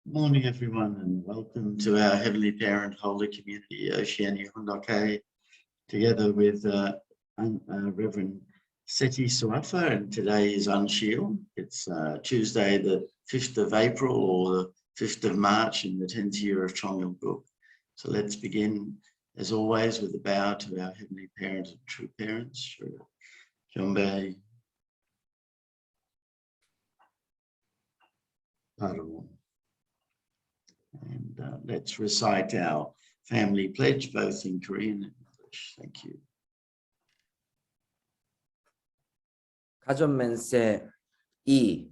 Morning, everyone, and welcome to our Heavenly Parent Holy Community, Oceania Hoon Dok Hae, together with Reverend Seti Suafa, and today is Unshield. It's Tuesday, the 5th of April or the 5th of March in the 10th year of Hoon Dok. So let's begin, as always, with a bow to our Heavenly Parent and true parents. Jombe, Padawan. And let's recite our family pledge, both in Korean and English. Thank you. 가전맨세 2.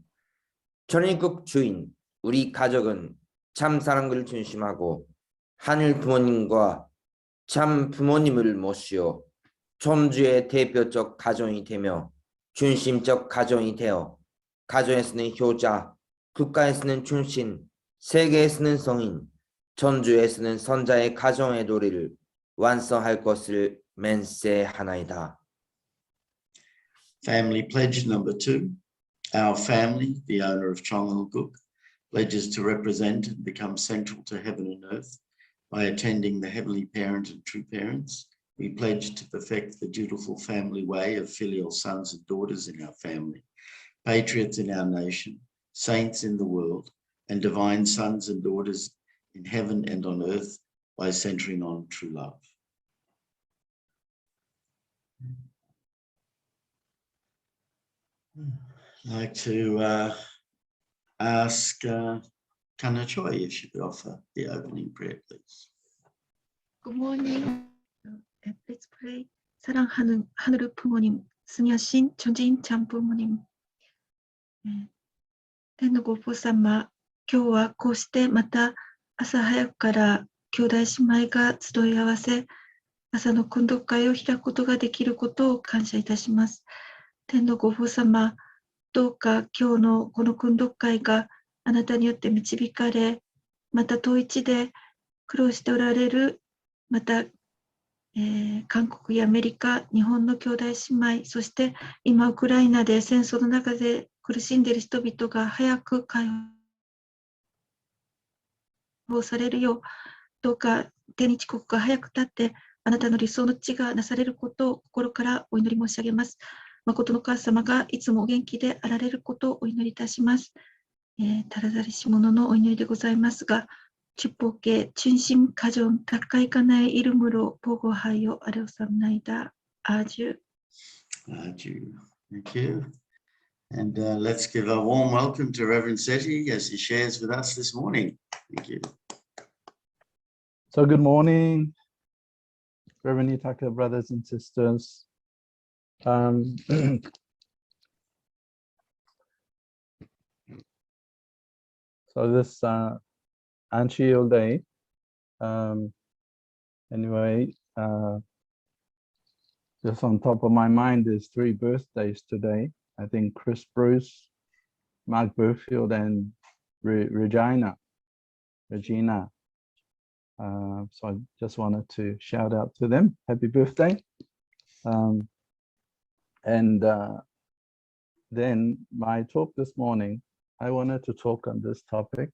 천일국 주인, 우리 가족은 참 사랑을 중심하고 하늘 부모님과 참 부모님을 모시어 천주의 대표적 가정이 되며 중심적 가정이 되어 가정에서는 효자, 국가에서는 충신, 세계에서는 성인, 천주에서는 선자의 가정의 도리를 완성할 것을 맹세하나이다. Family pledge number 2. Our family, the owner of Hoon Dok, pledges to represent and become central to heaven and earth by attending the Heavenly Parent and True Parents. We pledge to perfect the dutiful family way of filial sons and daughters in our family, patriots in our nation, saints in the world, and divine sons and daughters in heaven and on earth by centering on true love. I'd like to ask Kana Choi if she could offer the opening prayer, please. Good morning. Let's pray. 사랑하는 하늘의 부모님, 승여신 전지인 참 부모님, 天のご父様、今日はこうしてまた朝早くから兄弟姉妹が集い合わせ、朝の訓読会を開くことができることを感謝いたします。天のご父様、どうか今日のこの訓読会があなたによって導かれ、また統一で苦労しておられる、また、韓国やアメリカ、日本の兄弟姉妹、そして今ウクライナで戦争の中で苦しんでいる人々が早く解放されるよう、どうか天日国が早く立って、あなたの理想の地がなされることを心からお祈り申し上げます。誠の母様がいつもお元気であられることをお祈りいたします。たらざりし者のお祈りでございますが、축복의 춘심 가정 가까이 가나의 이름으로 보고하여 아뢰옵나이다. 아주. Thank you. And let's give a warm welcome to Reverend Seti as he shares with us this morning. Thank you. So good morning, Reverend Itaka brothers and sisters. So this Unshield Day, anyway, just on top of my mind is 3 birthdays today. I think Chris Bruce, Mark Burfield, and Regina. So I just wanted to shout out to them. Happy birthday. Then my talk this morning, I wanted to talk on this topic,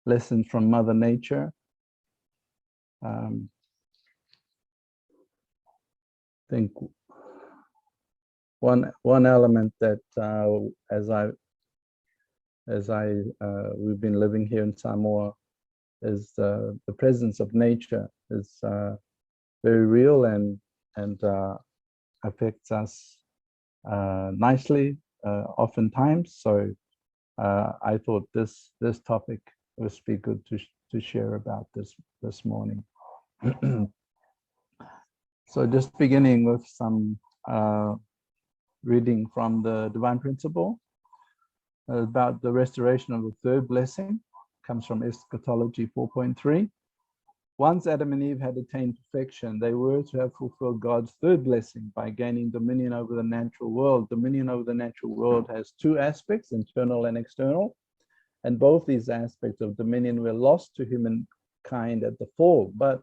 lessons from Mother Nature. I think one element that we've been living here in Samoa is the presence of nature is very real and affects us nicely oftentimes. So I thought this topic would be good to share about this morning. So just beginning with some reading from the Divine Principle about the restoration of the 3rd blessing. Comes from Eschatology 4.3. Once Adam and Eve had attained perfection, they were to have fulfilled God's 3rd blessing by gaining dominion over the natural world. Dominion over the natural world has 2 aspects, internal and external, and both these aspects of dominion were lost to humankind at the fall, but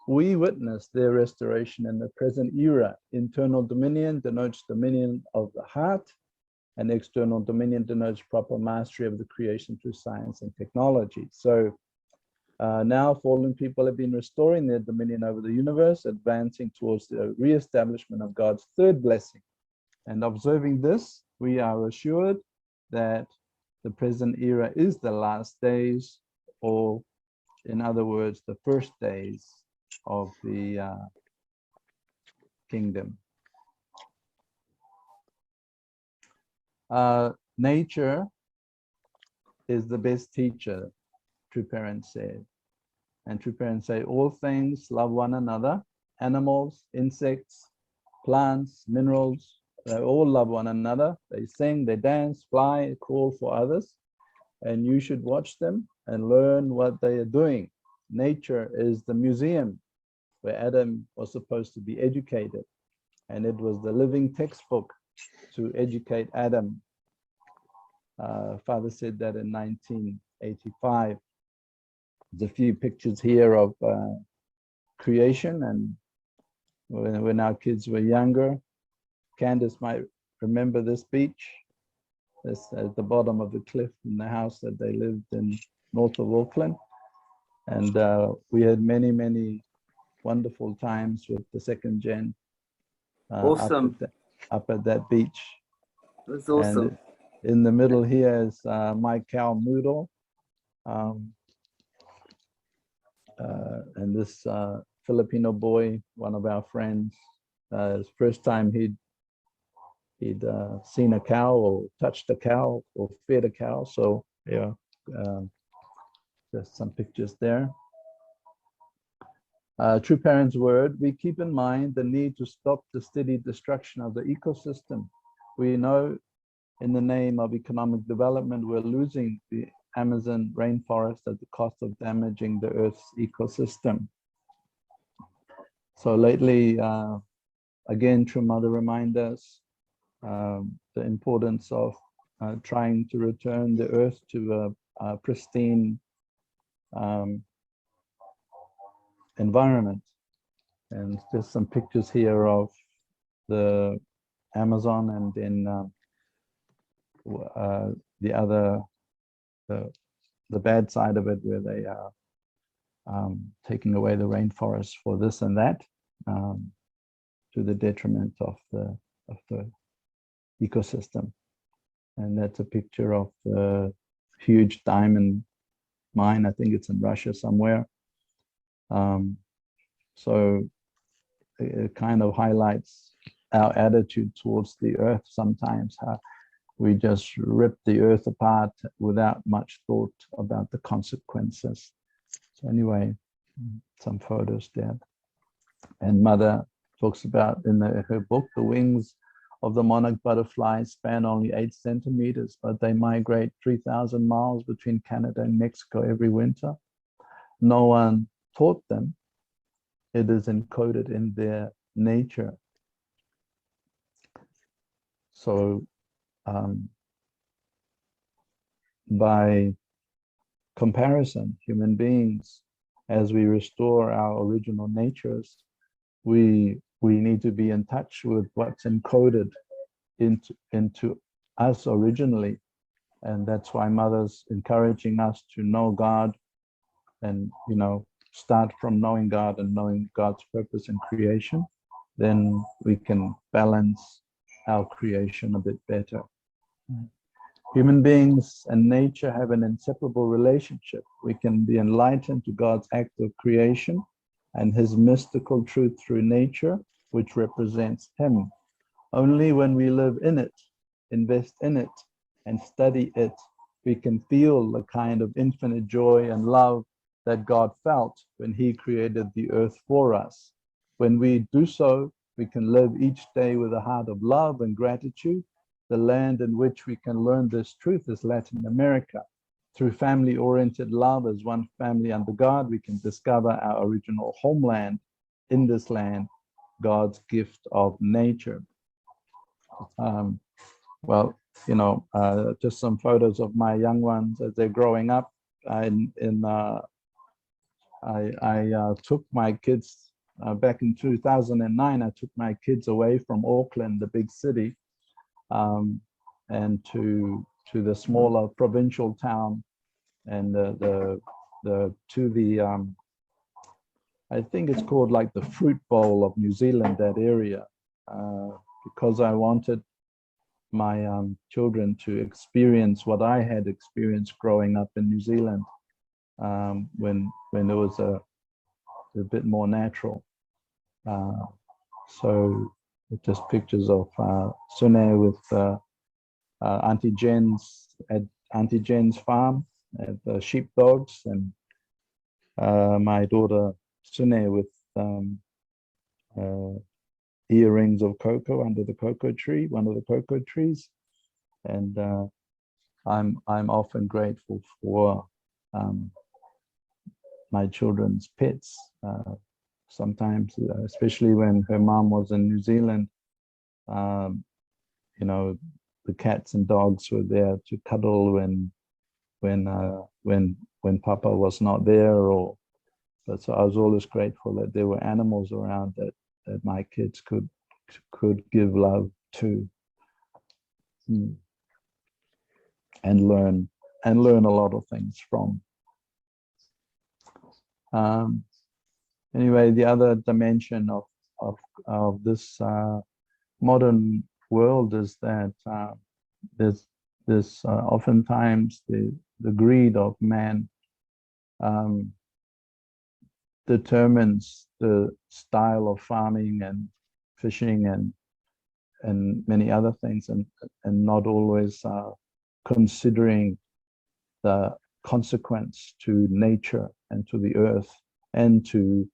we witness their restoration in the present era. Internal dominion denotes dominion of the heart, and external dominion denotes proper mastery of the creation through science and technology. So now fallen people have been restoring their dominion over the universe, advancing towards the re-establishment of God's third blessing. And observing this, we are assured that the present era is the last days, or in other words, the first days of the kingdom. Nature is the best teacher, true parents said. And true parents say, all things love one another. Animals, insects, plants, minerals, they all love one another. They sing, they dance, fly, call for others. And you should watch them and learn what they are doing. Nature is the museum where Adam was supposed to be educated. And it was the living textbook to educate Adam. Father said that in 1985. There's a few pictures here of creation, and when our kids were younger. Candace might remember this beach. This at the bottom of the cliff in the house that they lived in north of Auckland. And we had many, many wonderful times with the second gen Awesome. up at that beach. It was awesome. And in the middle here is my cow Moodle. And this Filipino boy, one of our friends, his first time he'd seen a cow or touched a cow or fed a cow. So yeah, just some pictures there. True parents' word, we keep in mind the need to stop the steady destruction of the ecosystem. We know in the name of economic development, we're losing the Amazon rainforest at the cost of damaging the Earth's ecosystem. So lately, again, True Mother reminds us the importance of trying to return the Earth to a pristine environment. And just some pictures here of the Amazon, and then the other, the bad side of it, where they are taking away the rainforest for this and that, to the detriment of the ecosystem. And that's a picture of the huge diamond mine. I think it's in Russia somewhere. So it kind of highlights our attitude towards the earth sometimes, how we just rip the earth apart without much thought about the consequences. So anyway, some photos there. And Mother talks about in her book, the wings of the monarch butterfly span only 8 centimeters, but they migrate 3,000 miles between Canada and Mexico every winter. No one taught them. It is encoded in their nature. So by comparison, human beings, as we restore our original natures, we need to be in touch with what's encoded into us originally. And that's why Mother's encouraging us to know God, and start from knowing God and knowing God's purpose in creation. Then we can balance our creation a bit better. Human beings and nature have an inseparable relationship. We can be enlightened to God's act of creation and his mystical truth through nature, which represents him. Only when we live in it, invest in it, and study it, we can feel the kind of infinite joy and love that God felt when he created the earth for us. When we do so, we can live each day with a heart of love and gratitude. The land in which we can learn this truth is Latin America. Through family-oriented love as one family under God, we can discover our original homeland in this land, God's gift of nature. Well, just some photos of my young ones as they're growing up. I took my kids back in 2009. I took my kids away from Auckland, the big city, and to the smaller provincial town, and I think it's called like the Fruit Bowl of New Zealand, that area, because I wanted my children to experience what I had experienced growing up in New Zealand, when it was a bit more natural. So just pictures of Sune with Auntie Jen's at Auntie Jen's farm at the sheepdogs, and my daughter Sune with earrings of cocoa under the cocoa tree, one of the cocoa trees. And I'm often grateful for my children's pets. Sometimes, especially when her mom was in New Zealand, you know, the cats and dogs were there to cuddle when Papa was not there, or so I was always grateful that there were animals around that my kids could give love to, and learn a lot of things from. Anyway, the other dimension of this modern world is that there's oftentimes the greed of man determines the style of farming and fishing and many other things, and not always considering the consequence to nature and to the earth and to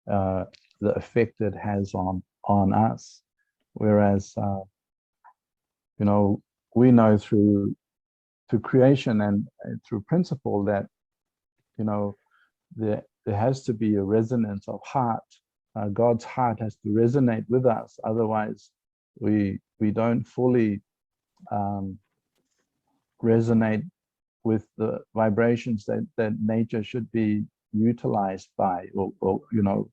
the effect it has on us. Whereas you know, we know through creation and through principle that, you know, there has to be a resonance of heart. God's heart has to resonate with us, otherwise we don't fully resonate with the vibrations that nature should be utilized by, or you know,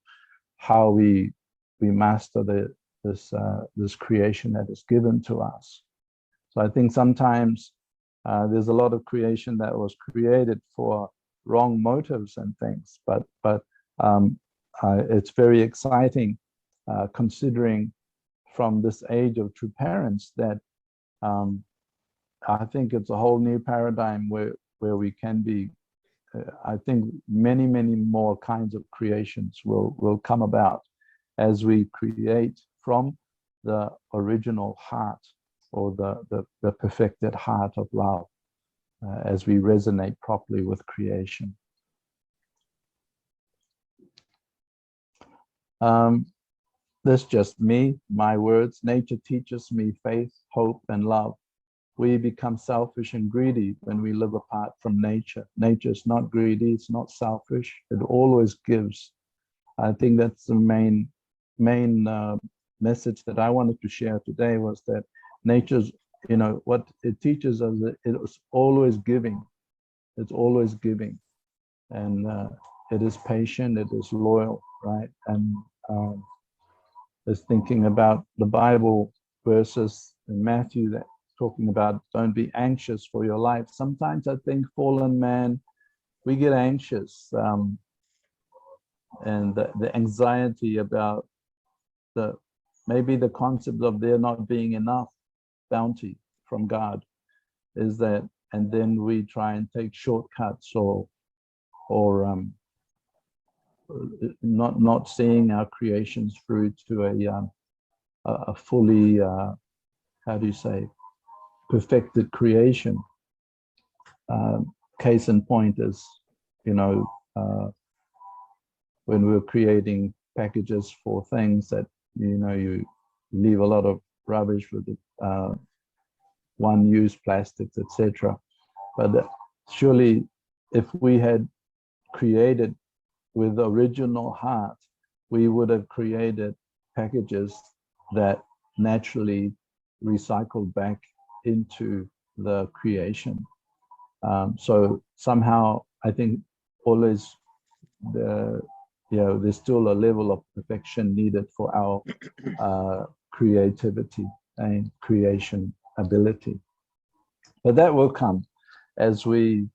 how we master this creation that is given to us. So I think sometimes there's a lot of creation that was created for wrong motives and things, but it's very exciting considering from this age of true parents that I think it's a whole new paradigm where we can be. I think many more kinds of creations will come about as we create from the original heart, or the perfected heart of love, as we resonate properly with creation. That's just me, my words. Nature teaches me faith, hope, and love. We become selfish and greedy when we live apart from nature. Nature is not greedy, it's not selfish, it always gives. I think that's the main message that I wanted to share today, was that nature's, you know, what it teaches us, it is always giving. It's always giving. And it is patient, it is loyal, right? And is thinking about the Bible verses in Matthew that talking about don't be anxious for your life. Sometimes I think fallen man, we get anxious, and the anxiety about maybe the concept of there not being enough bounty from God is that, and then we try and take shortcuts or not seeing our creations through to a fully how do you say, perfected creation. Case in point is, you know, when we were creating packages for things that, you know, you leave a lot of rubbish with the one-use plastics, etc. But surely if we had created with the original heart, we would have created packages that naturally recycled back into the creation. So somehow I think always there's still a level of perfection needed for our creativity and creation ability. But that will come as we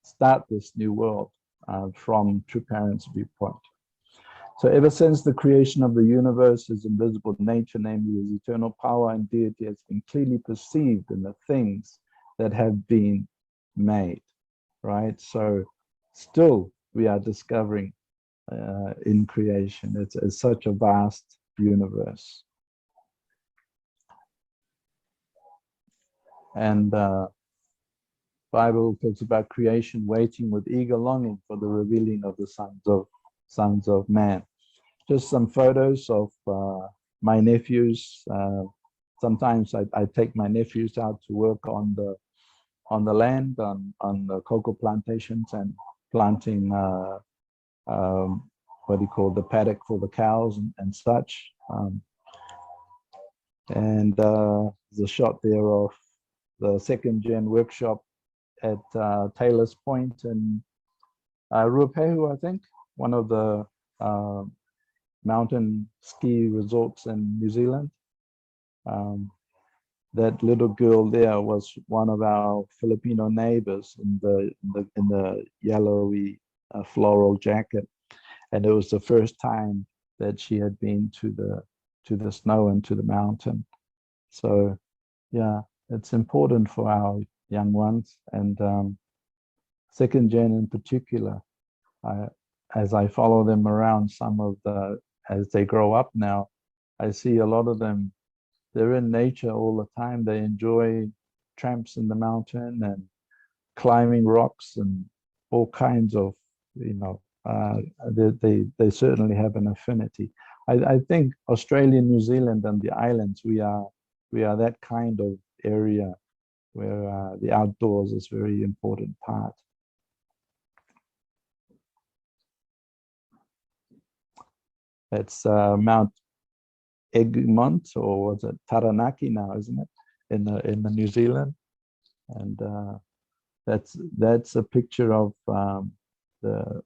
start this new world from True Parents' viewpoint. So ever since the creation of the universe, his invisible nature, namely his eternal power and deity, has been clearly perceived in the things that have been made, right? So still we are discovering in creation. It's such a vast universe. And Bible talks about creation waiting with eager longing for the revealing of the sons of man. Just some photos of my nephews. Sometimes I take my nephews out to work on the land, on the cocoa plantations, and planting what do you call the paddock for the cows and such. And there's a shot there of the second gen workshop at Taylor's Point in Ruapehu, I think, one of the mountain ski resorts in New Zealand. That little girl there was one of our Filipino neighbors in the yellowy floral jacket, and it was the first time that she had been to the snow and to the mountain. So yeah, it's important for our young ones, and second gen in particular. As I follow them around, as they grow up now, I see a lot of them, they're in nature all the time. They enjoy tramps in the mountain and climbing rocks and all kinds of, they certainly have an affinity. I think Australia, New Zealand and the islands, we are that kind of area where the outdoors is a very important part. That's Mount Egmont, or was it Taranaki now, isn't it, in the New Zealand? And that's a picture of the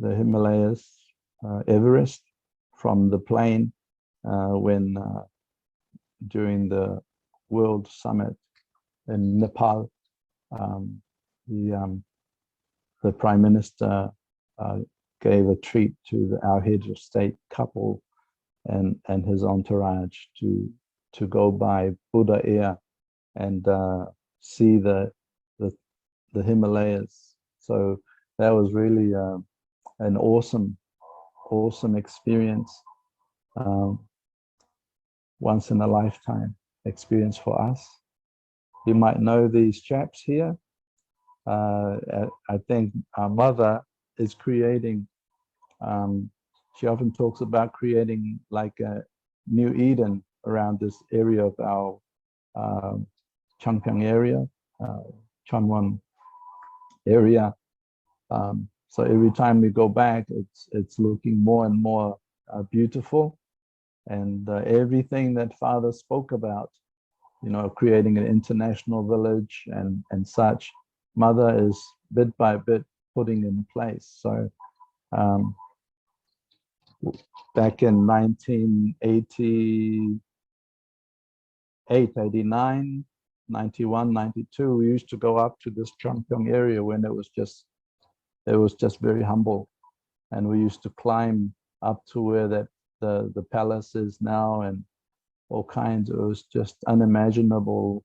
Himalayas, Everest, from the plane when during the World Summit in Nepal, the Prime Minister gave a treat to our head of state couple and his entourage to go by Buddha Air and see the Himalayas. So that was really an awesome experience, once in a lifetime experience for us. You might know these chaps here. I think our mother is creating, she often talks about creating like a new Eden around this area of our Changpyeong area, Chunwon area. So every time we go back, it's looking more and more beautiful. And everything that Father spoke about, creating an international village and such, Mother is bit by bit putting in place. So back in 1988, 89, 91, 92, we used to go up to this Changpyeong area when it was just very humble, and we used to climb up to where the palace is now, and all kinds. It was just unimaginable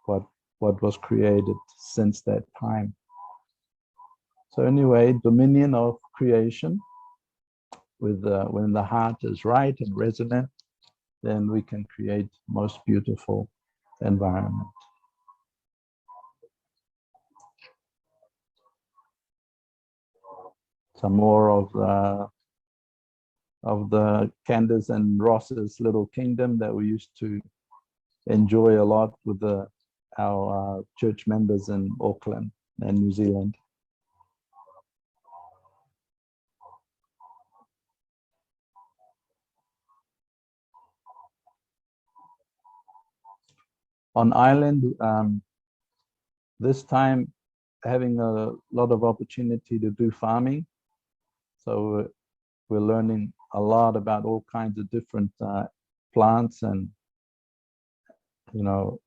what was created since that time. So anyway, dominion of creation. When the heart is right and resonant, then we can create most beautiful environment. Some more of the Candace and Ross's little kingdom that we used to enjoy a lot with our church members in Auckland and New Zealand. On island, this time having a lot of opportunity to do farming. So we're learning a lot about all kinds of different plants you know,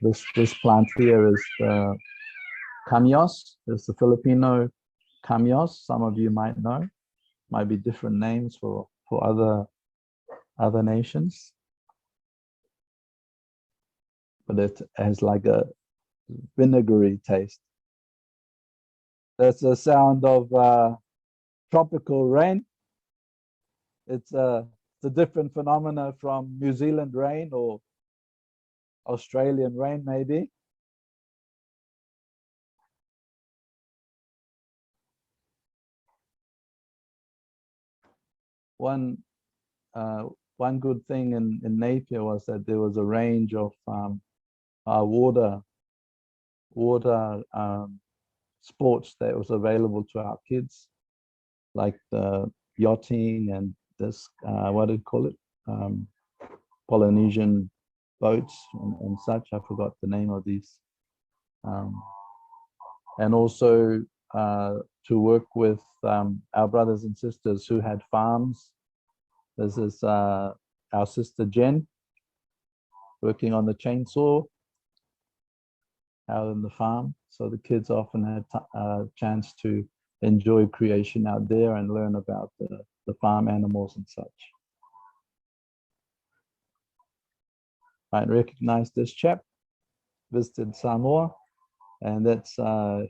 this plant here is the Camyos. It's the Filipino Camyos. Some of you might know. Might be different names for other nations. But it has like a vinegary taste. That's the sound of tropical rain. It's a different phenomena from New Zealand rain or Australian rain, maybe. One good thing in Napier was that there was a range of water sports that was available to our kids, like the yachting and this what do you call it, Polynesian boats and such. I forgot the name of these, and also to work with our brothers and sisters who had farms. This is our sister Jen working on the chainsaw out in the farm. So the kids often had a chance to enjoy creation out there and learn about the farm animals and such. Might recognize this chap, visited Samoa, and that's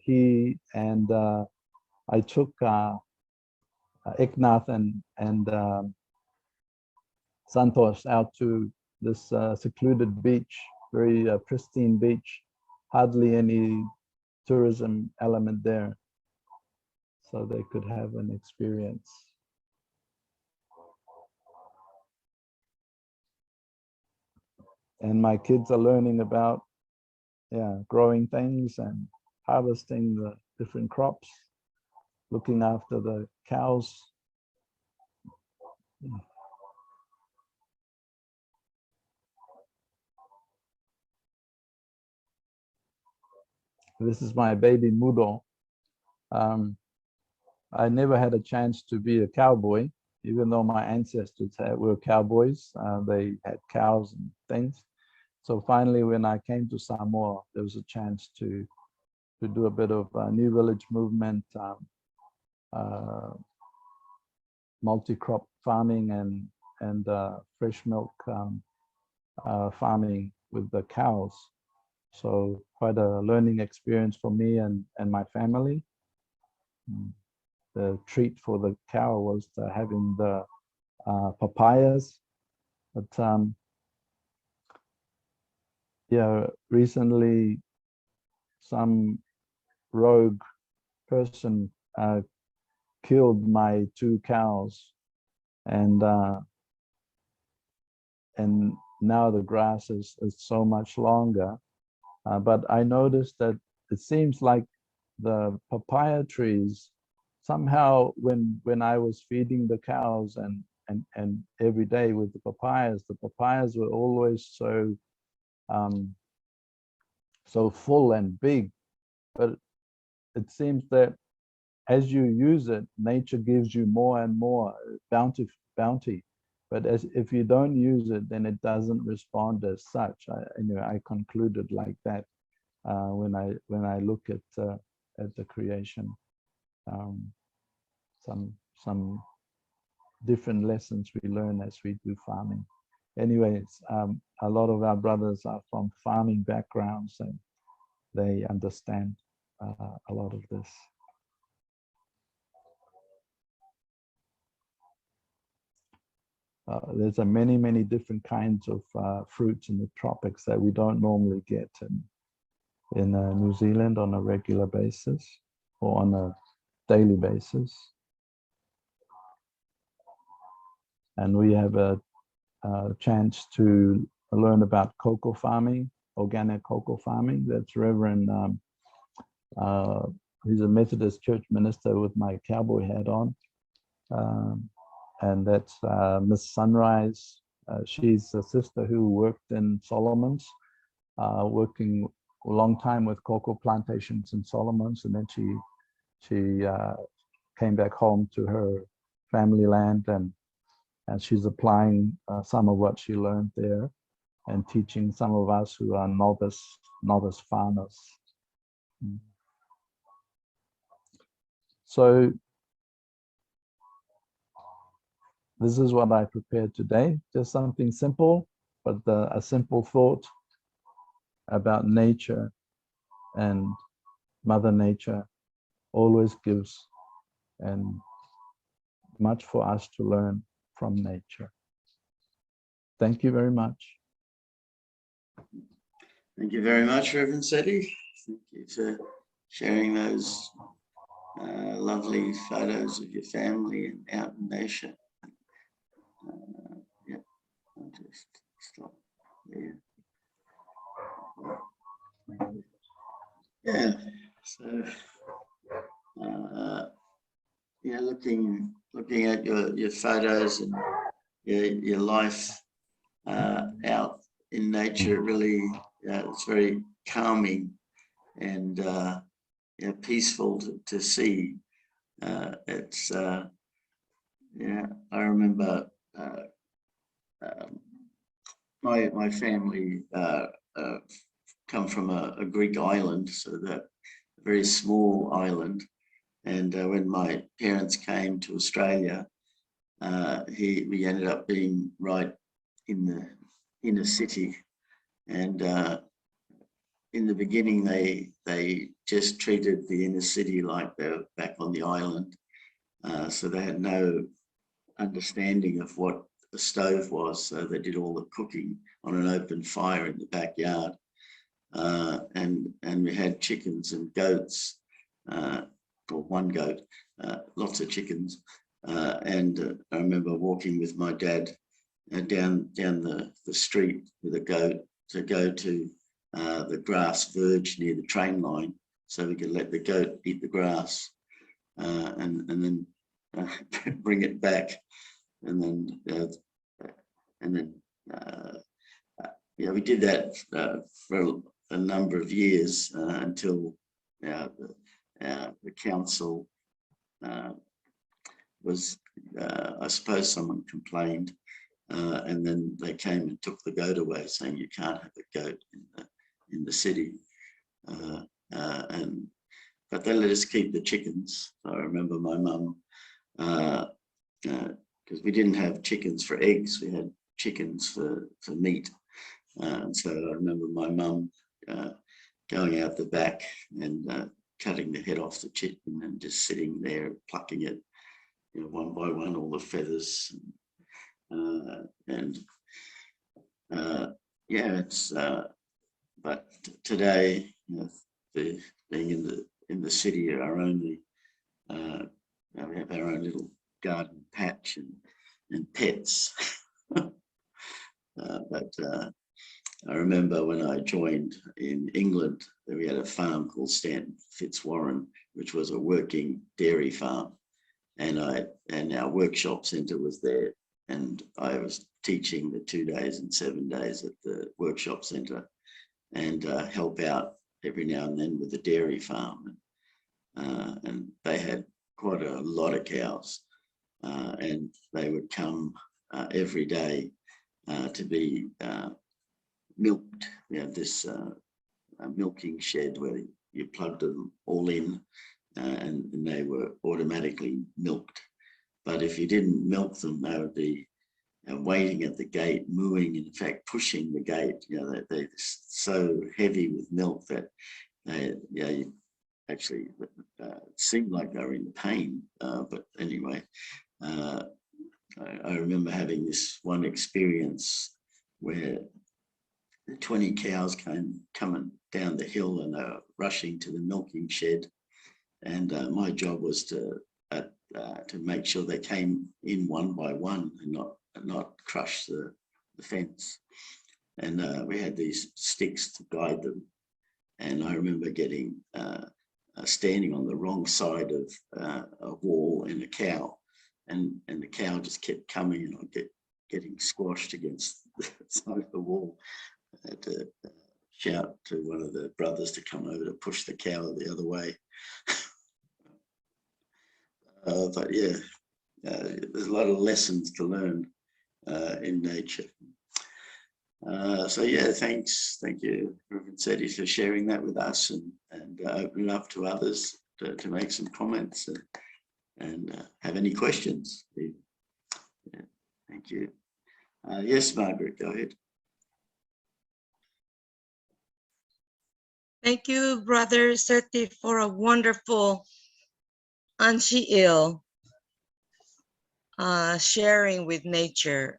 he and I took Eknath and Santos out to this secluded beach, very pristine beach, hardly any tourism element there, so they could have an experience. And my kids are learning about growing things and harvesting the different crops, looking after the cows. This is my baby Mudo. I never had a chance to be a cowboy, even though my ancestors were cowboys. They had cows and things. So finally, when I came to Samoa, there was a chance to do a bit of New Village movement, multi-crop farming and fresh milk farming with the cows. So quite a learning experience for me and my family. The treat for the cow was having the papayas, but yeah, recently some rogue person killed my 2 cows, and now the grass is so much longer. But I noticed that it seems like the papaya trees, somehow when I was feeding the cows and every day with the papayas were always so so full and big. But it seems that as you use it, nature gives you more and more bounty. But if you don't use it, then it doesn't respond as such. I concluded like that when I look at the creation. Some different lessons we learn as we do farming. Anyways, a lot of our brothers are from farming backgrounds, and they understand a lot of this. There's many different kinds of fruits in the tropics that we don't normally get in New Zealand on a regular basis or on a daily basis. And we have a chance to learn about cocoa farming, organic cocoa farming. That's Reverend, he's a Methodist church minister with my cowboy hat on. And that's Miss Sunrise. She's a sister who worked in Solomon's, working a long time with cocoa plantations in Solomon's, and then she came back home to her family land and and she's applying some of what she learned there and teaching some of us who are novice farmers. So this is what I prepared today, just something simple, but a simple thought about nature, and Mother Nature always gives and much for us to learn from nature. Thank you very much. Thank you very much, Reverend Seti. Thank you for sharing those lovely photos of your family and out in nature. Yeah, I'll just stop there. Yeah, so yeah, looking at your photos and your life out in nature, really, it's very calming and peaceful to see. It's yeah, I remember my family come from a Greek island, so that a very small island. And when my parents came to Australia, we ended up being right in the inner city. And in the beginning, they just treated the inner city like they were back on the island. So they had no understanding of what a stove was. So they did all the cooking on an open fire in the backyard. And we had chickens and goats, or one goat, lots of chickens. And I remember walking with my dad down the street with a goat to go to the grass verge near the train line, so we could let the goat eat the grass, and then bring it back, and then yeah, we did that for a number of years until the council was, I suppose someone complained, and then they came and took the goat away, saying you can't have a goat in the city. But they let us keep the chickens. I remember my mum, because we didn't have chickens for eggs, we had chickens for meat. And so I remember my mum going out the back and cutting the head off the chicken and just sitting there plucking it, one by one, all the feathers. Yeah, it's but today, being in the city, our only we have our own little garden patch and pets. But I remember when I joined in England, we had a farm called Stanton Fitzwarren, which was a working dairy farm, and our workshop centre was there, and I was teaching the 2 days and 7 days at the workshop centre, and help out every now and then with the dairy farm, and they had quite a lot of cows, and they would come every day to be milked. We had this milking shed where you plugged them all in, and they were automatically milked. But if you didn't milk them, they would be waiting at the gate, mooing, in fact pushing the gate. They're so heavy with milk that you actually seemed like they were in pain. But anyway, I remember having this one experience where the 20 cows coming down the hill, and they were rushing to the milking shed, and my job was to make sure they came in one by one and not crush the fence. And we had these sticks to guide them, and I remember getting standing on the wrong side of a wall and a cow, and the cow just kept coming, and I getting squashed against the side of the wall. I had to shout to one of the brothers to come over to push the cow the other way. But yeah, there's a lot of lessons to learn in nature. So yeah, thank you, Reverend Seti, for sharing that with us and opening up to others to make some comments and have any questions. Yeah, thank you. Yes, Margaret, go ahead. Thank you, Brother Seti, for a wonderful Anshi-il sharing with nature.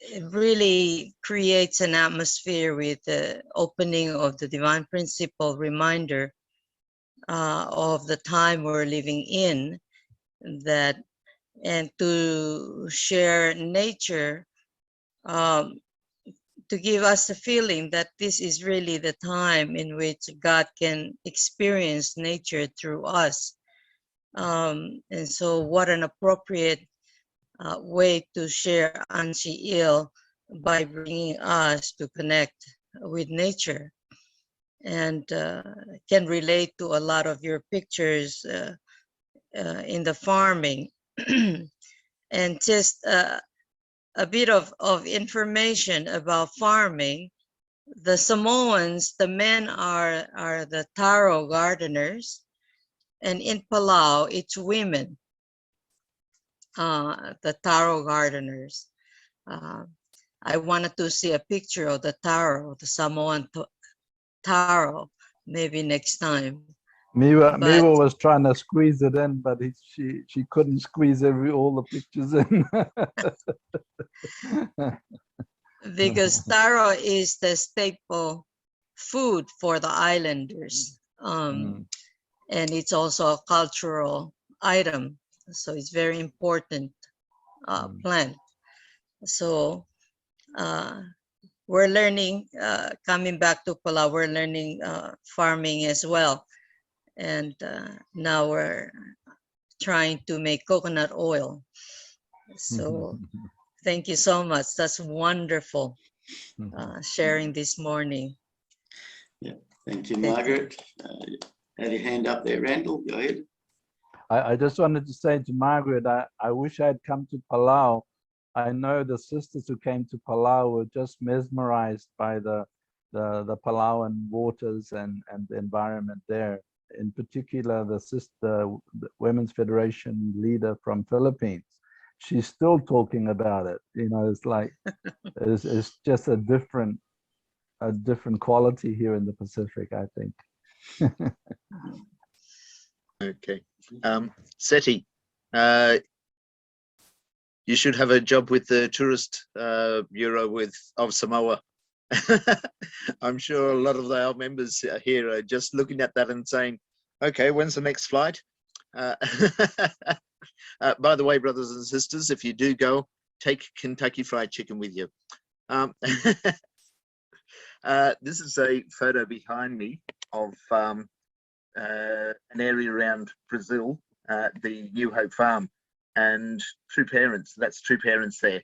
It really creates an atmosphere with the opening of the divine principle reminder of the time we're living in, that, and to share nature, to give us a feeling that this is really the time in which God can experience nature through us. And so what an appropriate way to share Anshi-il by bringing us to connect with nature, and can relate to a lot of your pictures in the farming. And just a bit of information about farming. The Samoans, the men are the taro gardeners, and in Palau, it's women, the taro gardeners. I wanted to see a picture of the taro, the Samoan taro, maybe next time. Miwa was trying to squeeze it in, but she couldn't squeeze all the pictures in. Because taro is the staple food for the islanders. And it's also a cultural item. So it's very important plant. So we're learning, coming back to Palau, we're learning farming as well. And now we're trying to make coconut oil. So thank you so much. That's wonderful sharing this morning. Yeah, thank you, Margaret. Have your hand up there, Randall, go ahead. I just wanted to say to Margaret, I wish I'd come to Palau. I know the sisters who came to Palau were just mesmerized by the Palauan waters and the environment there. In particular, the Women's Federation leader from Philippines. She's still talking about it. You know, it's like it's just a different quality here in the Pacific, I think. Okay, Seti, you should have a job with the tourist bureau of Samoa. I'm sure a lot of our members here are just looking at that and saying, okay, when's the next flight? By the way, brothers and sisters, if you do go, take Kentucky Fried Chicken with you. This is a photo behind me of an area around Brazil, the New Hope Farm, and two parents, that's two parents there,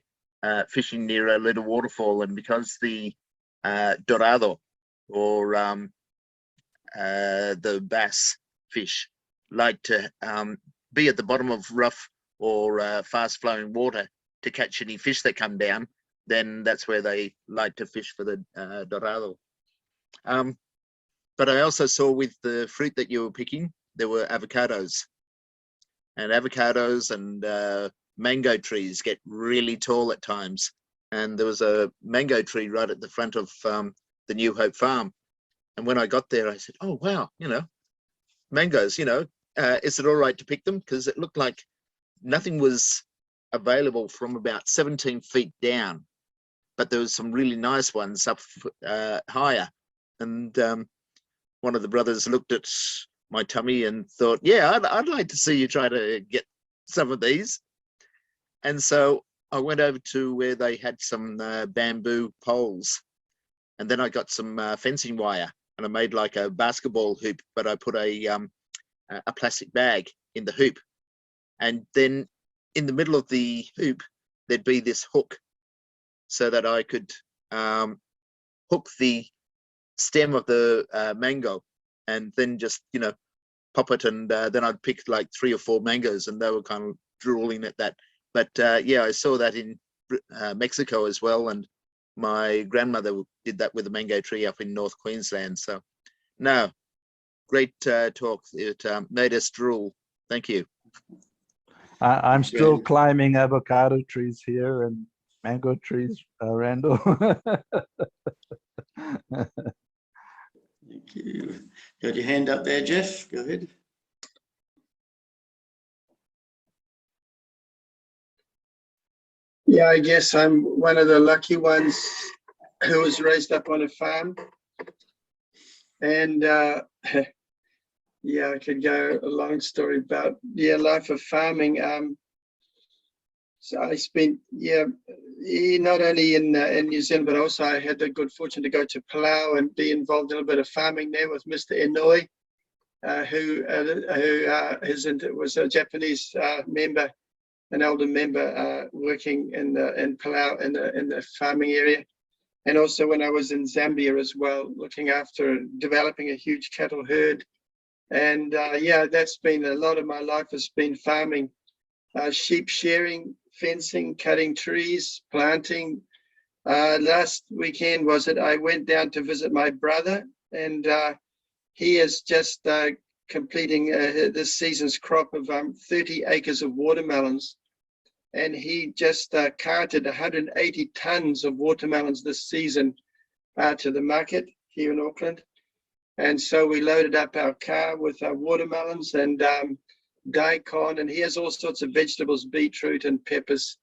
fishing near a little waterfall. And because the dorado, or the bass fish, like to be at the bottom of rough or fast flowing water to catch any fish that come down, then that's where they like to fish for the dorado. But I also saw with the fruit that you were picking, there were avocados. And avocados and mango trees get really tall at times. And there was a mango tree right at the front of the New Hope Farm. And when I got there, I said, oh, wow, you know, mangoes, you know, is it all right to pick them? Because it looked like nothing was available from about 17 feet down, but there was some really nice ones up higher. And one of the brothers looked at my tummy and thought, yeah, I'd like to see you try to get some of these. And so I went over to where they had some bamboo poles, and then I got some fencing wire, and I made like a basketball hoop, but I put a plastic bag in the hoop. And then in the middle of the hoop, there'd be this hook so that I could hook the stem of the mango and then just, you know, pop it. And then I'd pick like 3 or 4 mangoes, and they were kind of drooling at that. But yeah, I saw that in Mexico as well, and my grandmother did that with a mango tree up in North Queensland. So no, great talk. It made us drool. Thank you. I'm still climbing avocado trees here and mango trees, Randall. Thank you. Got your hand up there, Jeff? Go ahead. Yeah, I guess I'm one of the lucky ones who was raised up on a farm. And yeah, I could go a long story about life of farming. So I spent not only in New Zealand, but also I had the good fortune to go to Palau and be involved in a bit of farming there with Mr. Inouye, who was a Japanese member, an elder member working in Palau in the farming area. And also when I was in Zambia as well, looking after developing a huge cattle herd. And yeah, that's been a lot of my life has been farming, sheep shearing, fencing, cutting trees, planting. Last weekend I went down to visit my brother, and he is just completing this season's crop of 30 acres of watermelons. And he just carted 180 tons of watermelons this season to the market here in Auckland. And so we loaded up our car with watermelons and daikon, and he has all sorts of vegetables, beetroot and peppers.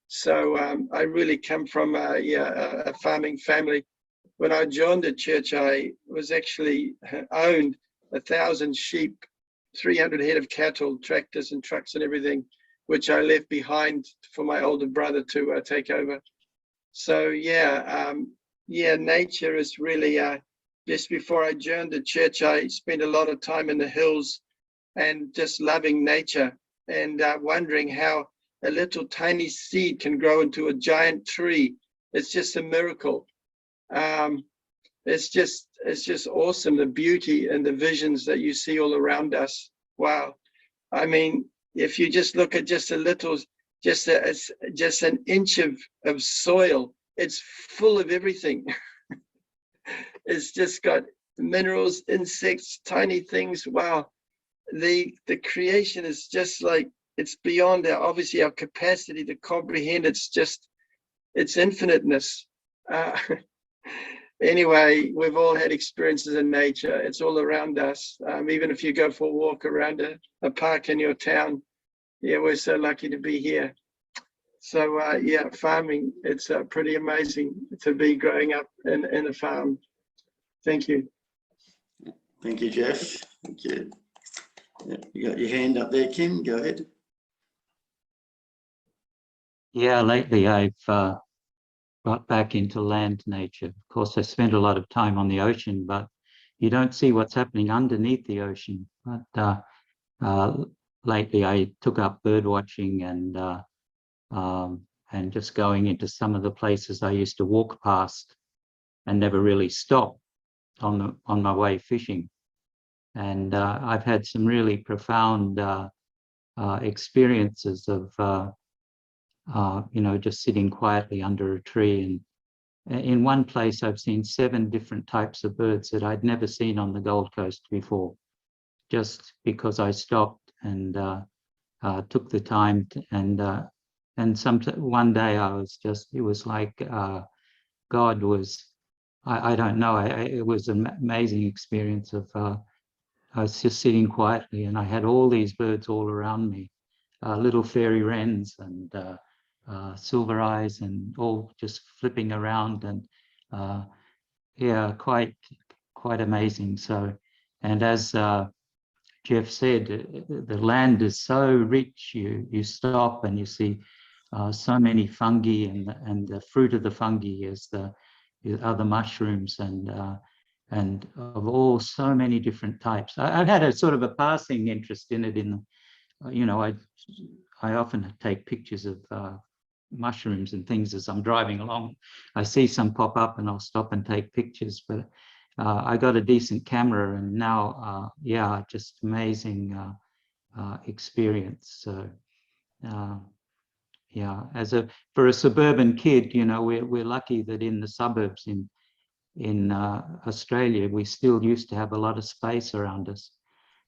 So I really come from a farming family. When I joined the church, I was actually owned 1,000 sheep, 300 head of cattle, tractors and trucks and everything, which I left behind for my older brother to take over. So yeah, nature is really, just before I joined the church, I spent a lot of time in the hills and just loving nature and wondering how a little tiny seed can grow into a giant tree. It's just a miracle. It's just awesome, the beauty and the visions that you see all around us. Wow. I mean, if you just look at just a little, just an inch of soil, it's full of everything. It's just got minerals, insects, tiny things. Wow. The creation is just like, it's beyond obviously our capacity to comprehend. It's infiniteness. Anyway, we've all had experiences in nature. It's all around us. Even if you go for a walk around a park in your town, yeah, we're so lucky to be here. So yeah, farming, it's pretty amazing to be growing up in a farm. Thank you. Thank you, Jeff. Thank you. Yeah, you got your hand up there, Kim. Go ahead. Yeah, lately I've got back into land nature. Of course, I spent a lot of time on the ocean, but you don't see what's happening underneath the ocean. But lately I took up bird watching and just going into some of the places I used to walk past and never really stop on my way fishing. And I've had some really profound experiences of just sitting quietly under a tree. And in one place I've seen 7 different types of birds that I'd never seen on the Gold Coast before, just because I stopped and took the time one day I was just, it was like God was, I don't know, it was an amazing experience of I was just sitting quietly and I had all these birds all around me, little fairy wrens and silver eyes and all just flipping around, and yeah, quite amazing. So, and as Jeff said, the land is so rich. You stop and you see so many fungi, and the fruit of the fungi is the other mushrooms and of all so many different types. I've had a sort of a passing interest in it. I often take pictures of mushrooms and things as I'm driving along. I see some pop up and I'll stop and take pictures, but I got a decent camera, and now yeah, just amazing experience. So yeah, for a suburban kid, you know, we're lucky that in the suburbs in Australia, we still used to have a lot of space around us.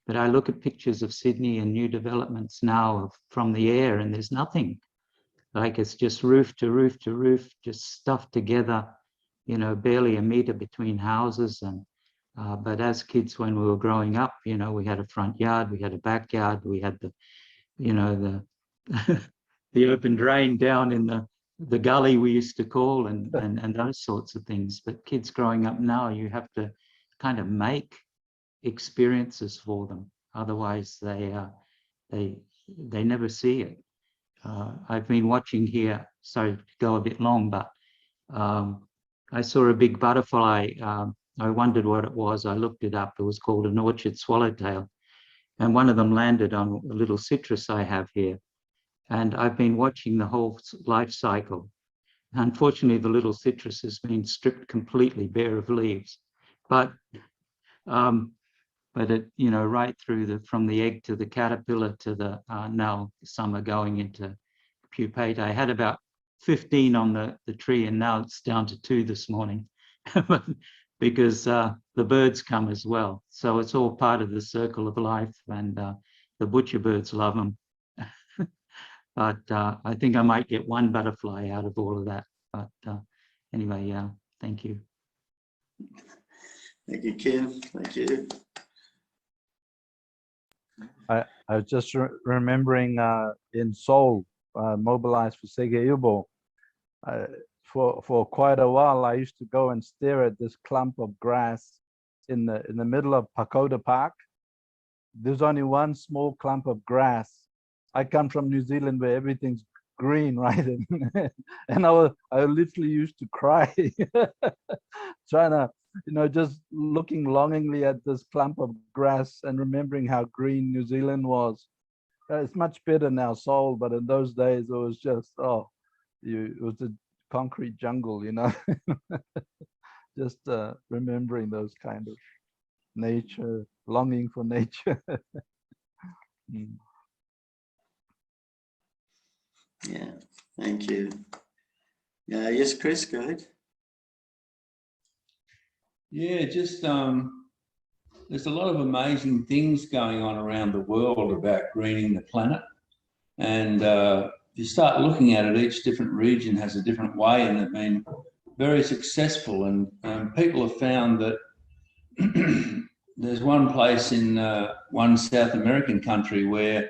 But I look at pictures of Sydney and new developments now from the air, and there's nothing. Like it's just roof to roof to roof, just stuffed together, you know, barely a meter between houses. And but as kids, when we were growing up, you know, we had a front yard, we had a backyard, we had the, you know, the the open drain down in the gully we used to call, and those sorts of things. But kids growing up now, you have to kind of make experiences for them, otherwise they never see it. I've been watching here, sorry to go a bit long, but I saw a big butterfly. I wondered what it was. I looked it up. It was called an orchard swallowtail, and one of them landed on a little citrus I have here, and I've been watching the whole life cycle. Unfortunately, the little citrus has been stripped completely bare of leaves, but it, you know, right through from the egg to the caterpillar to the now some are going into pupate. I had about 15 on the tree, and now it's down to 2 this morning because the birds come as well. So it's all part of the circle of life, and the butcher birds love them. But I think I might get one butterfly out of all of that. But anyway, yeah, thank you. Thank you, Kim. Thank you. I was just remembering in Seoul, mobilized for Sege for quite a while, I used to go and stare at this clump of grass in the middle of Pagoda Park. There's only one small clump of grass. I come from New Zealand where everything's green, right? And I literally used to cry, trying to, you know, just looking longingly at this clump of grass and remembering how green New Zealand was. It's much better now, Seoul, but in those days it was just, it was a concrete jungle, you know. Just remembering those kind of nature, longing for nature. Yeah, thank you. Yeah, yes, Chris, go ahead. Yeah, just there's a lot of amazing things going on around the world about greening the planet. And you start looking at it, each different region has a different way, and they've been very successful. And people have found that there's one place in one South American country where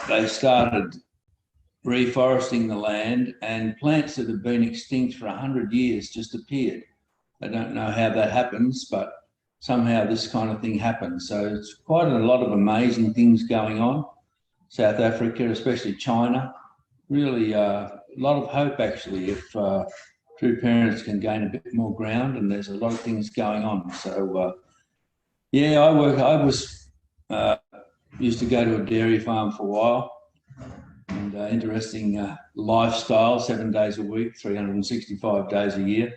they started reforesting the land, and plants that have been extinct for 100 years just appeared. I don't know how that happens, but somehow this kind of thing happens. So it's quite a lot of amazing things going on. South Africa, especially China, really a lot of hope actually if true parents can gain a bit more ground, and there's a lot of things going on. So yeah, I used to go to a dairy farm for a while, and interesting lifestyle, 7 days a week, 365 days a year.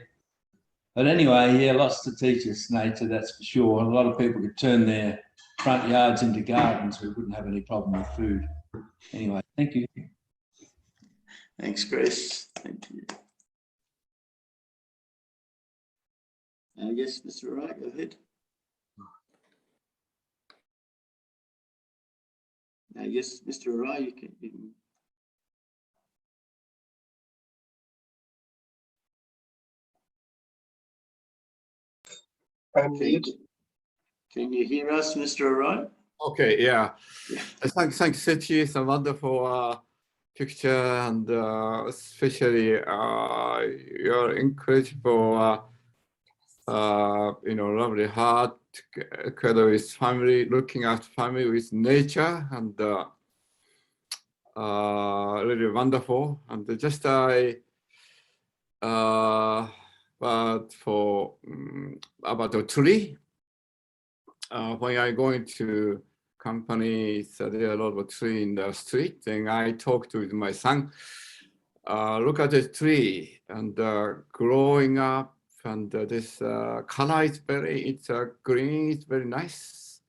But anyway, yeah, lots to teach us nature, that's for sure. A lot of people could turn their front yards into gardens. We wouldn't have any problem with food. Anyway, thank you. Thanks, Chris. Thank you. Yes, Mr. Wright, go ahead. Yes, Mr. Wright, you can. Can you hear us, Mr. Wright? Okay, yeah. Thanks, Seti. It's a wonderful picture, and especially your incredible, you know, lovely heart together with family, looking at family with nature, and really wonderful. And just but for about the tree. When I go into companies, there are a lot of trees in the street, and I talked with my son. Look at the tree, and growing up, and this color is it's green, it's very nice,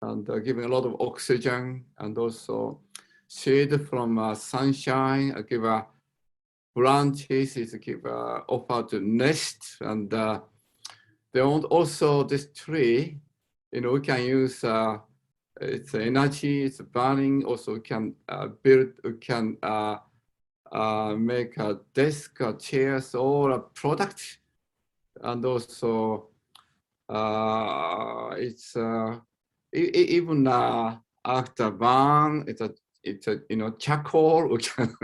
and giving a lot of oxygen, and also shade from sunshine, give branches, give offer to nest, and they want also this tree. We can use its energy, it's burning. Also, we can build, we can make a desk, chairs, or a product, and also it's even after burn, it's a charcoal. We can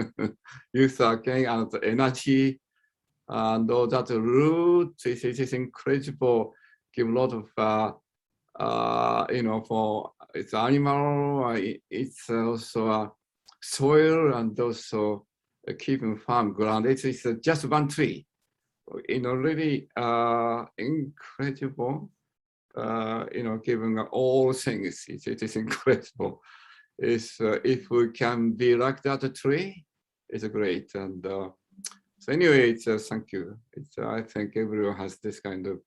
use again and the energy, and all that root. It is incredible. Give a lot of for its animal. It's also soil, and also keeping farm ground. It's just one tree. Really incredible. Giving all things, it is incredible. If we can be like that tree, it's great. And so anyway, thank you. I think everyone has this kind of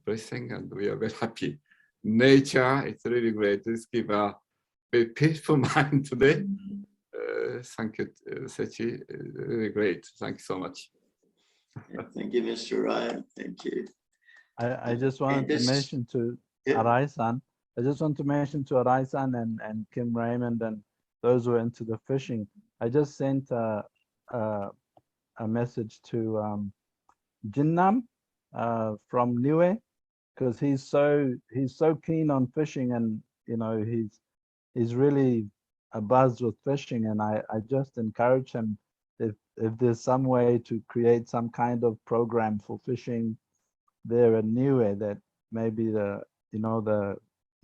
blessing, and we are very happy. Nature, it's really great. This give a very peaceful mind today. Thank you, Seti. Really great. Thank you so much. Thank you, Mr. Ryan. Thank you. I just wanted to mention to Arai-san. I just want to mention to Arai-san and Kim Raymond and those who are into the fishing. I just sent a message to Jinnam from Niue, because he's so keen on fishing, and he's really abuzz with fishing, and I just encourage him, if there's some way to create some kind of program for fishing there at Niue, that maybe the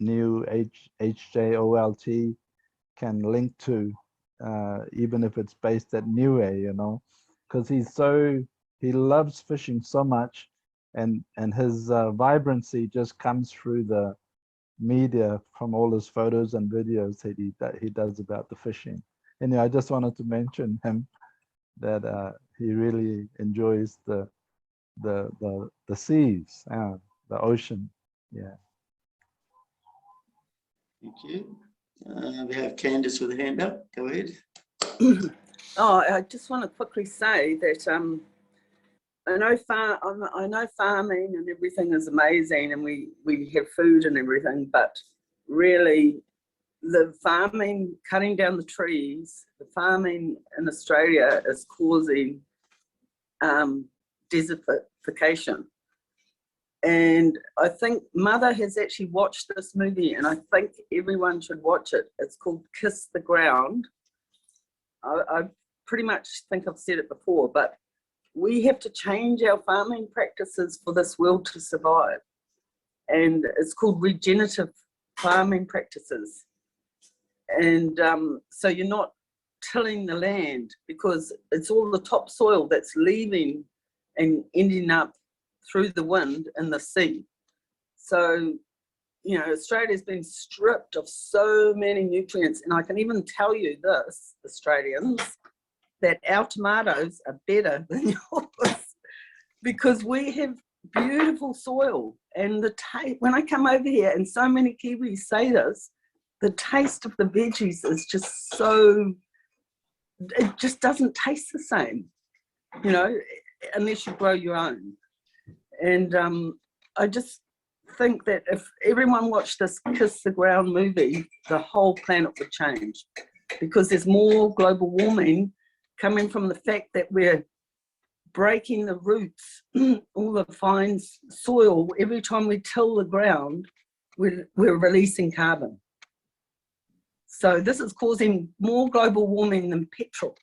new HJOLT can link to, even if it's based at Niue, because he loves fishing so much, and his vibrancy just comes through the media from all his photos and videos that he does about the fishing. Anyway, I just wanted to mention him, that he really enjoys the seas, the ocean. Yeah. Thank you. We have Candice with a hand up. Go ahead. I just want to quickly say that I know farming and everything is amazing, and we have food and everything, but really the farming, cutting down the trees, the farming in Australia is causing desertification. And I think Mother has actually watched this movie, and I think everyone should watch it. It's called Kiss the Ground. I pretty much think I've said it before, but we have to change our farming practices for this world to survive. And it's called regenerative farming practices. And so you're not tilling the land, because it's all the topsoil that's leaving and ending up through the wind in the sea. So, Australia's been stripped of so many nutrients. And I can even tell you this, Australians, that our tomatoes are better than yours, because we have beautiful soil. And when I come over here, and so many Kiwis say this, the taste of the veggies is just it just doesn't taste the same, unless you grow your own. And I just think that if everyone watched this Kiss the Ground movie, the whole planet would change, because there's more global warming coming from the fact that we're breaking the roots, all the fine soil. Every time we till the ground, we're releasing carbon. So this is causing more global warming than petrol.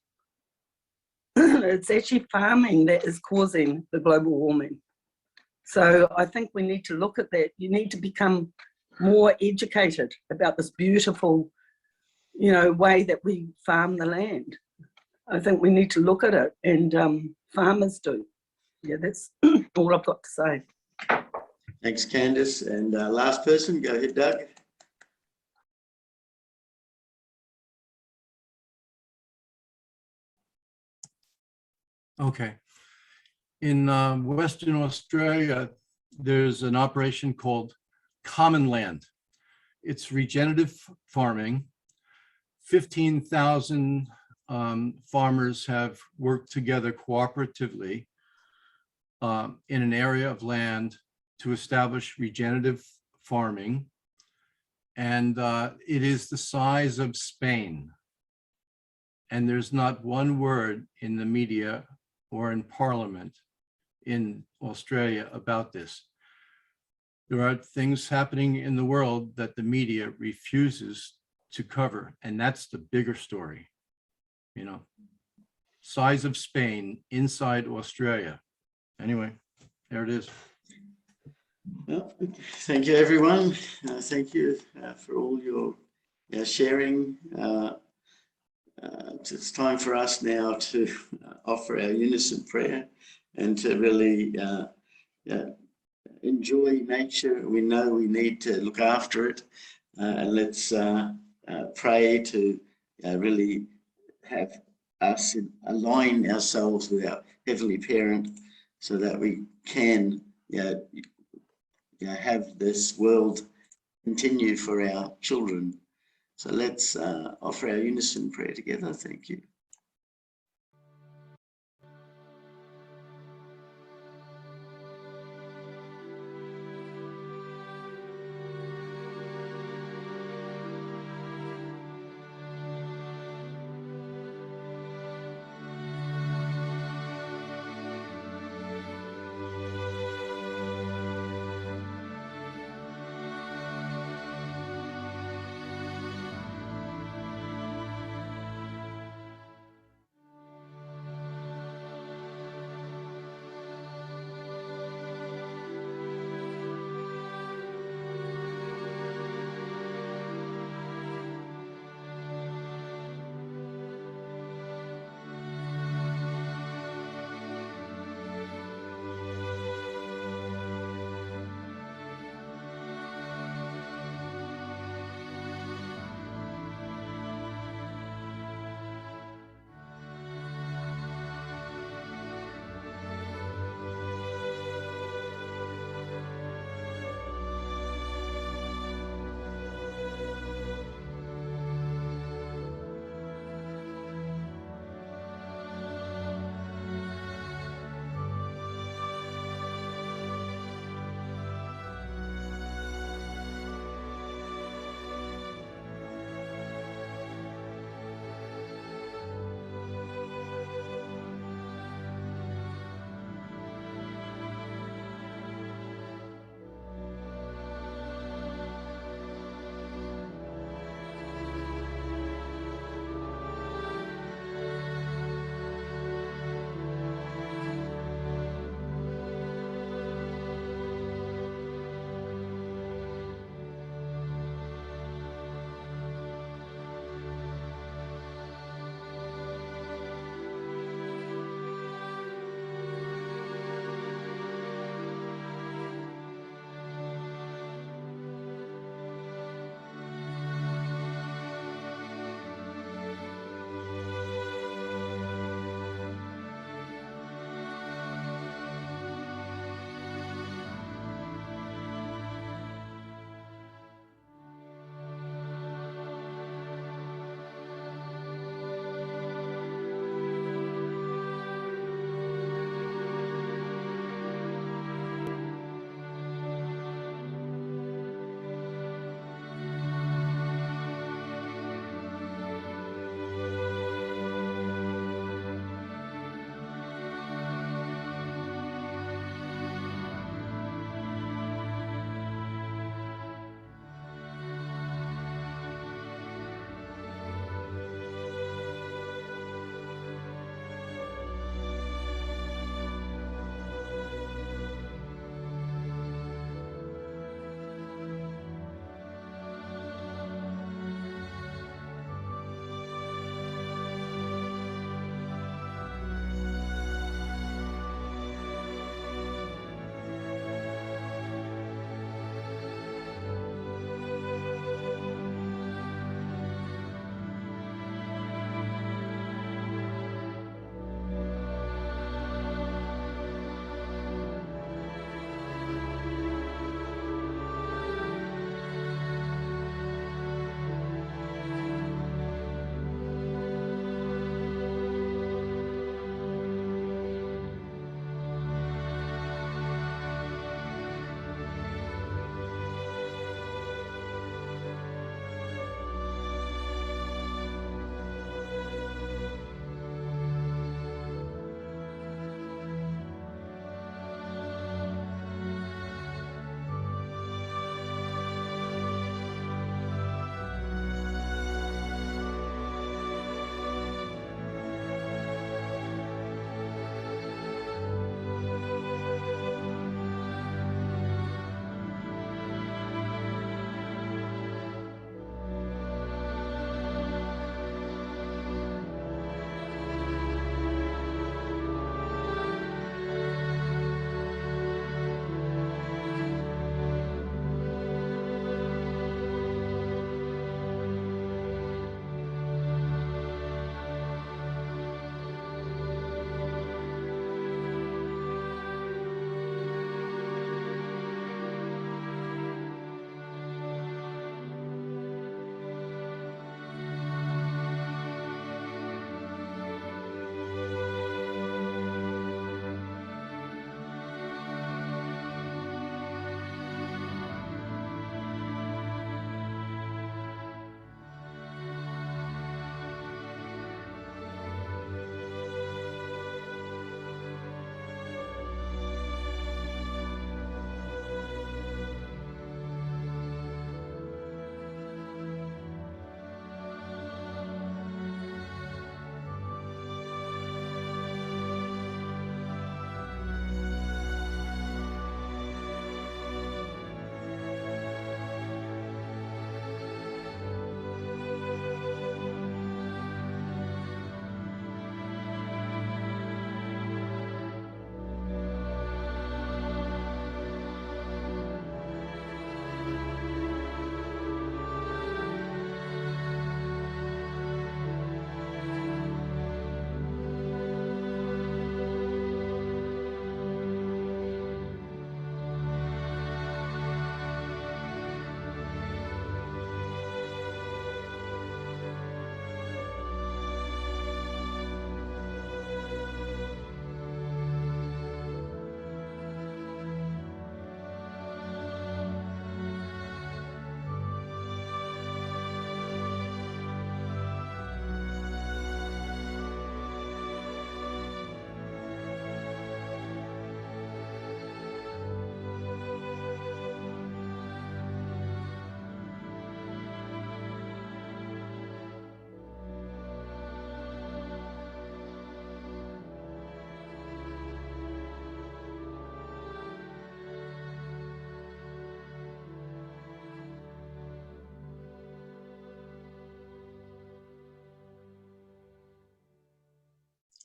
It's actually farming that is causing the global warming. So I think we need to look at that. You need to become more educated about this beautiful, way that we farm the land. I think we need to look at it, and farmers do. Yeah, that's all I've got to say. Thanks, Candice. And last person, go ahead, Doug. Okay. In Western Australia, there's an operation called Common Land. It's regenerative farming 15,000 farmers have worked together cooperatively in an area of land to establish regenerative farming. And it is the size of Spain. And there's not one word in the media or in Parliament in Australia about this. There are things happening in the world that the media refuses to cover, and that's the bigger story. You know, size of Spain inside Australia. Anyway, there it is. Well, thank you, everyone. Thank you for all your sharing. It's time for us now to offer our unison prayer and to really enjoy nature. We know we need to look after it, and let's pray to really have us align ourselves with our Heavenly Parent so that we can have this world continue for our children. So let's offer our unison prayer together. Thank you.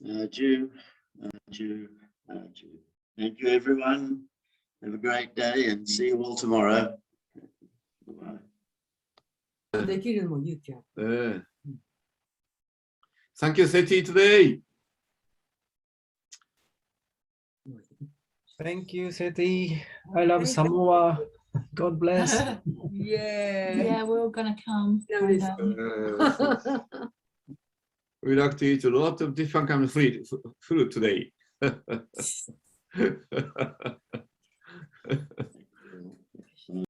Adieu, adieu, adieu. Thank you, everyone. Have a great day and see you all tomorrow. Bye-bye. できるのも勇気ある。Thank you, Seti, today. Thank you, Seti. I love Samoa. God bless. Yeah, we're all gonna come. Notice. We like to eat a lot of different kind of food today.